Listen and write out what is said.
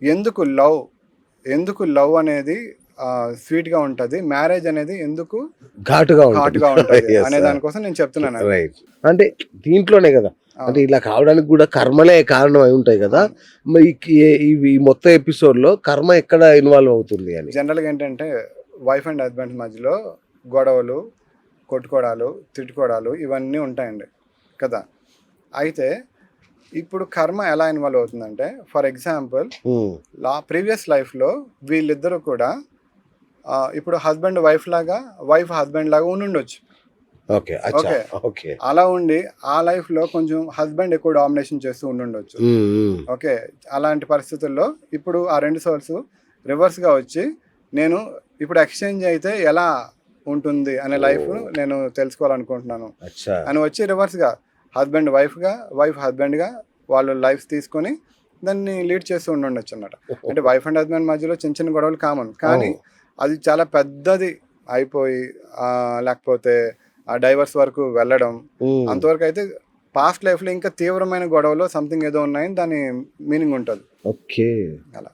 ఎందుకు లవ్ అనేది స్వీట్గా ఉంటుంది, మ్యారేజ్ అనేది ఎందుకు ఘాటుగా ఘాటుగా ఉంటుంది. ఉంటుంది Yes, అనే sir. దానికోసం నేను చెప్తున్నాను అది. రైట్. అంటే దీంట్లోనే కదా, అంటే ఇలా కావడానికి కూడా కర్మలే కారణం అయి ఉంటాయి కదా. మరి ఇవి మొత్తం ఎపిసోడ్ లో కర్మ ఎక్కడ ఇన్వాల్వ్ అవుతుంది అని? జనరల్గా ఏంటంటే వైఫ్ అండ్ హస్బెండ్ మధ్యలో గొడవలు, కొట్టుకోవడాలు, తిట్టుకోవడాలు ఇవన్నీ ఉంటాయండి కదా. అయితే ఇప్పుడు కర్మ ఎలా ఇన్వాల్వ్ అవుతుందంటే, ఫర్ ఎగ్జాంపుల్ ప్రీవియస్ లైఫ్లో వీళ్ళిద్దరూ కూడా ఇప్పుడు హస్బెండ్ వైఫ్ లాగా, వైఫ్ హస్బెండ్ లాగా ఉండుండొచ్చు. ఓకే. Okay, okay. అలా ఉండి ఆ లైఫ్లో కొంచెం హస్బెండ్ ఎక్కువ డామినేషన్ చేస్తూ ఉండుండొచ్చు. ఓకే, అలాంటి పరిస్థితుల్లో ఇప్పుడు ఆ రెండు సోల్స్ రివర్స్గా వచ్చి నేను ఇప్పుడు ఎక్స్చేంజ్ అయితే ఎలా ఉంటుంది అనే లైఫ్ నేను తెలుసుకోవాలనుకుంటున్నాను అని వచ్చి రివర్స్గా హస్బెండ్ వైఫ్గా, వైఫ్ హస్బెండ్గా వాళ్ళు లైఫ్ తీసుకొని దాన్ని లీడ్ చేస్తూ ఉండొచ్చు అన్నమాట. అంటే వైఫ్ అండ్ హస్బెండ్ మధ్యలో చిన్న చిన్న గొడవలు కామన్, కానీ అది చాలా పెద్దది అయిపోయి లేకపోతే ఆ డైవర్స్ వరకు వెళ్ళడం, అంతవరకు అయితే పాస్ట్ లైఫ్లో ఇంకా తీవ్రమైన గొడవలు సంథింగ్ ఏదో ఉన్నాయని దాని మీనింగ్ ఉంటుంది. ఓకే, అలా.